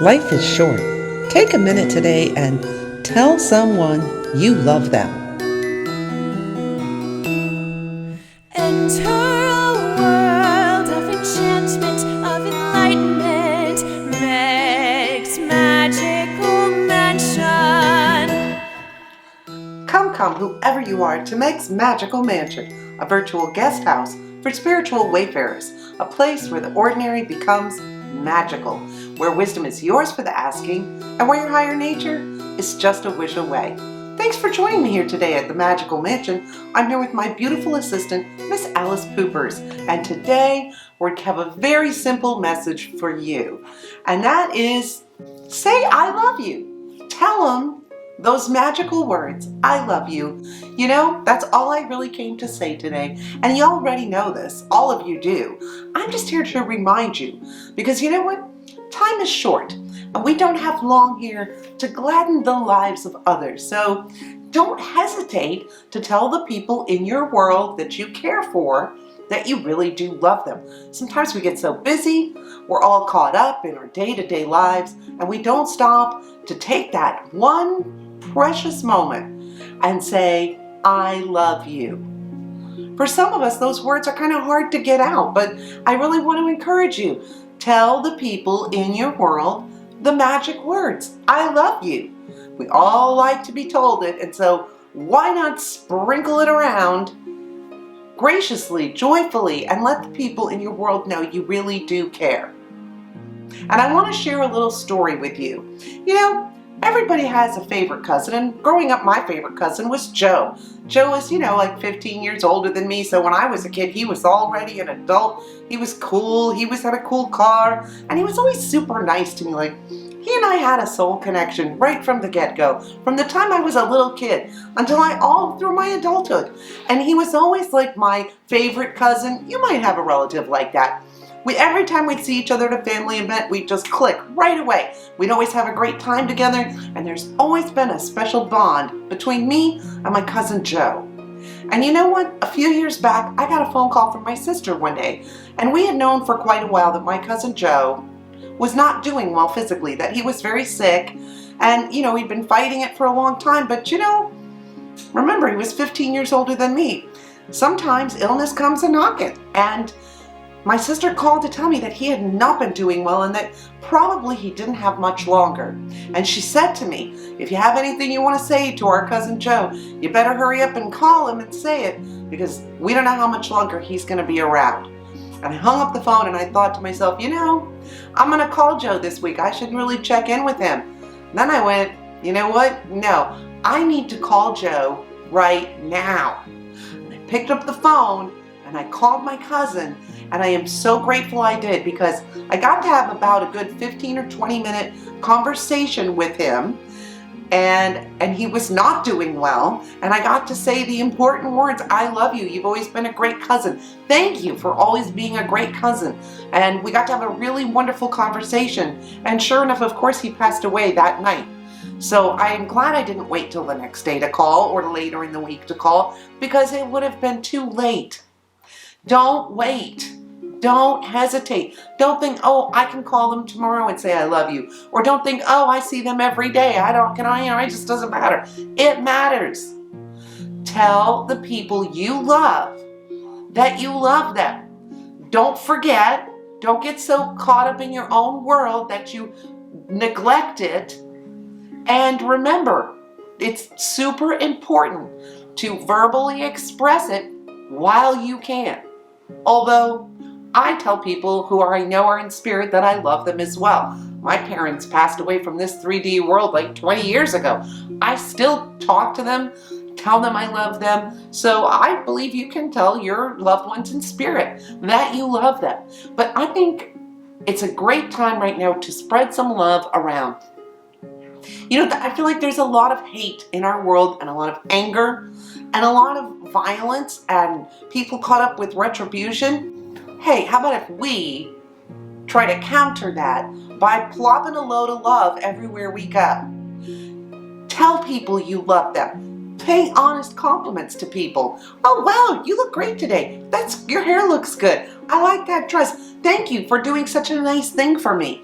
Life is short. Take a minute today and tell someone you love them. Enter a world of enchantment, of enlightenment, Meg's Magical Mansion. Come, whoever you are, to Meg's Magical Mansion, a virtual guest house for spiritual wayfarers, a place where the ordinary becomes magical, where wisdom is yours for the asking, and where your higher nature is just a wish away. Thanks for joining me here today at the Magical Mansion. I'm here with my beautiful assistant, Miss Alice Poopers, and today we have a very simple message for you, and that is, say I love you. Tell them those magical words, I love you. You know, that's all I really came to say today. And you already know this, all of you do. I'm just here to remind you, because you know what? Time is short, and we don't have long here to gladden the lives of others. So don't hesitate to tell the people in your world that you care for that you really do love them. Sometimes we get so busy, we're all caught up in our day-to-day lives, and we don't stop to take that one precious moment and say, I love you. For some of us, those words are kind of hard to get out, but I really want to encourage you. Tell the people in your world the magic words, I love you. We all like to be told it, and so why not sprinkle it around graciously, joyfully, and let the people in your world know you really do care. And I want to share a little story with you. You know, everybody has a favorite cousin, and growing up, my favorite cousin was Joe. Joe was, like 15 years older than me, so when I was a kid, he was already an adult. He was cool, he had a cool car, and he was always super nice to me. Like, he and I had a soul connection right from the get-go, from the time I was a little kid until all through my adulthood. And he was always like my favorite cousin. You might have a relative like that. Every time we'd see each other at a family event, we'd just click right away. We'd always have a great time together, and there's always been a special bond between me and my cousin Joe. And you know what? A few years back, I got a phone call from my sister one day, and we had known for quite a while that my cousin Joe was not doing well physically, that he was very sick, and he'd been fighting it for a long time, but remember, he was 15 years older than me. Sometimes illness comes a knocking, and my sister called to tell me that he had not been doing well and that probably he didn't have much longer. And she said to me, if you have anything you want to say to our cousin Joe, you better hurry up and call him and say it, because we don't know how much longer he's going to be around. And I hung up the phone and I thought to myself, I'm going to call Joe this week. I should really check in with him. And then I went, you know what? No, I need to call Joe right now. And I picked up the phone and I called my cousin, and I am so grateful I did, because I got to have about a good 15 or 20 minute conversation with him, and he was not doing well, and I got to say the important words, I love you, you've always been a great cousin, thank you for always being a great cousin. And we got to have a really wonderful conversation, and sure enough, of course, he passed away that night. So I am glad I didn't wait till the next day to call, or later in the week to call, because it would have been too late. Don't wait. Don't hesitate. Don't think, oh, I can call them tomorrow and say I love you. Or don't think, oh, I see them every day. It just doesn't matter. It matters. Tell the people you love that you love them. Don't forget. Don't get so caught up in your own world that you neglect it. And remember, it's super important to verbally express it while you can. Although I tell people who I know are in spirit that I love them as well. My parents passed away from this 3D world like 20 years ago. I still talk to them, tell them I love them. So I believe you can tell your loved ones in spirit that you love them. But I think it's a great time right now to spread some love around. I feel like there's a lot of hate in our world, and a lot of anger, and a lot of violence, and people caught up with retribution. Hey, how about if we try to counter that by plopping a load of love everywhere we go? Tell people you love them. Pay honest compliments to people. Oh, wow, you look great today. Your hair looks good. I like that dress. Thank you for doing such a nice thing for me.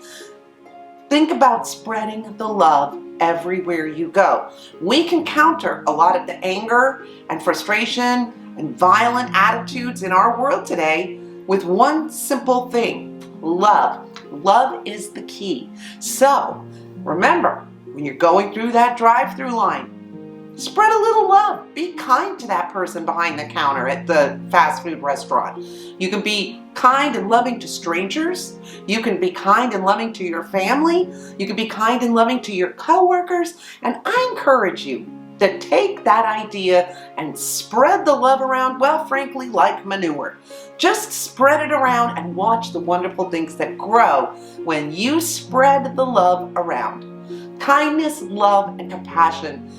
Think about spreading the love everywhere you go. We can counter a lot of the anger and frustration and violent attitudes in our world today with one simple thing: love. Love is the key. So remember, when you're going through that drive-through line, spread a little love. Be kind to that person behind the counter at the fast food restaurant. You can be kind and loving to strangers. You can be kind and loving to your family. You can be kind and loving to your coworkers. And I encourage you to take that idea and spread the love around, well, frankly, like manure. Just spread it around and watch the wonderful things that grow when you spread the love around. Kindness, love, and compassion.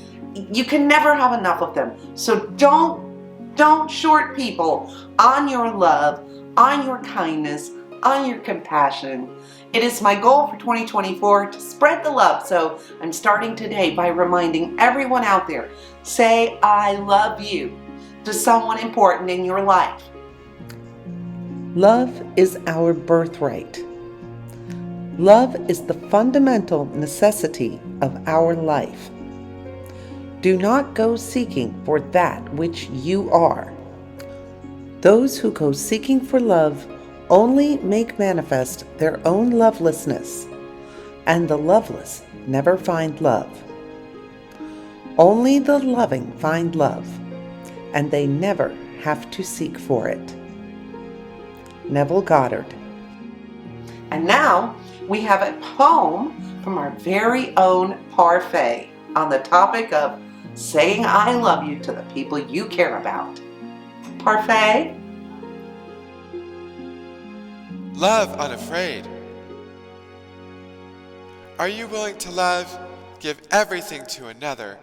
You can never have enough of them. So don't short people on your love, on your kindness, on your compassion. It is my goal for 2024 to spread the love. So I'm starting today by reminding everyone out there, say I love you to someone important in your life. Love is our birthright. Love is the fundamental necessity of our life. Do not go seeking for that which you are. Those who go seeking for love only make manifest their own lovelessness, and the loveless never find love. Only the loving find love, and they never have to seek for it. Neville Goddard. And now we have a poem from our very own Parfait on the topic of saying I love you to the people you care about. Parfait? Love unafraid. Are you willing to love? Give everything to another.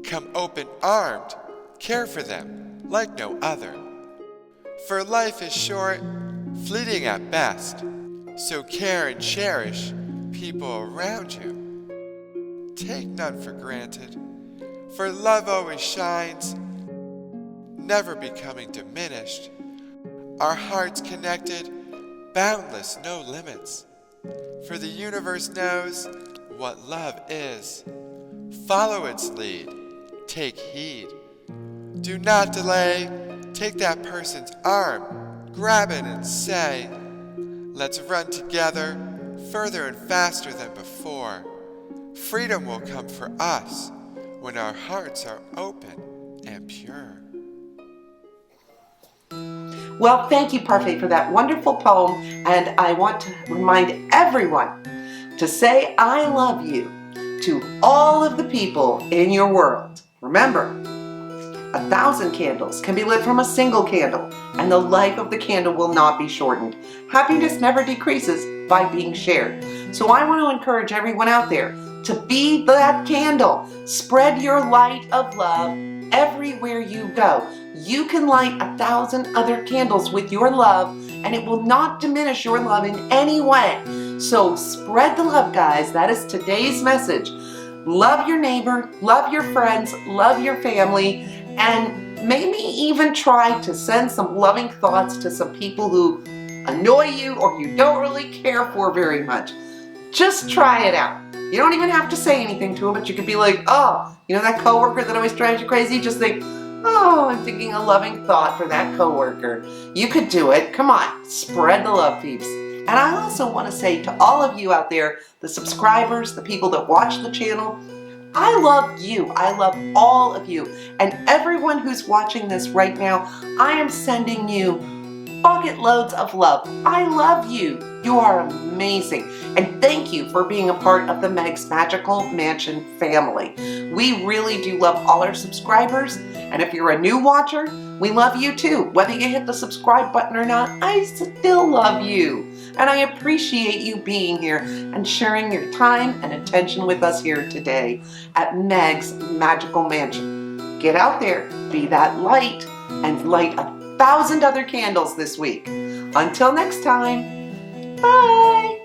Come open-armed, care for them like no other. For life is short, fleeting at best, so care and cherish people around you. Take none for granted, for love always shines, never becoming diminished. Our hearts connected, boundless, no limits. For the universe knows what love is. Follow its lead, take heed. Do not delay, take that person's arm, grab it and say, let's run together, further and faster than before. Freedom will come for us when our hearts are open and pure. Well, thank you, Parfait, for that wonderful poem, and I want to remind everyone to say I love you to all of the people in your world. Remember, 1,000 candles can be lit from a single candle, and the life of the candle will not be shortened. Happiness never decreases by being shared. So I want to encourage everyone out there to be that candle. Spread your light of love everywhere you go. You can light 1,000 other candles with your love, and it will not diminish your love in any way. So spread the love, guys. That is today's message. Love your neighbor, love your friends, love your family, and maybe even try to send some loving thoughts to some people who annoy you or you don't really care for very much. Just try it out. You don't even have to say anything to them, but you could be like, oh, you know that coworker that always drives you crazy? Just think, oh, I'm thinking a loving thought for that coworker. You could do it. Come on, spread the love, peeps. And I also want to say to all of you out there, the subscribers, the people that watch the channel, I love you. I love all of you. And everyone who's watching this right now, I am sending you bucket loads of love. I love you. You are amazing. And thank you for being a part of the Meg's Magical Mansion family. We really do love all our subscribers. And if you're a new watcher, we love you too. Whether you hit the subscribe button or not, I still love you. And I appreciate you being here and sharing your time and attention with us here today at Meg's Magical Mansion. Get out there, be that light, and light 1,000 other candles this week. Until next time, bye!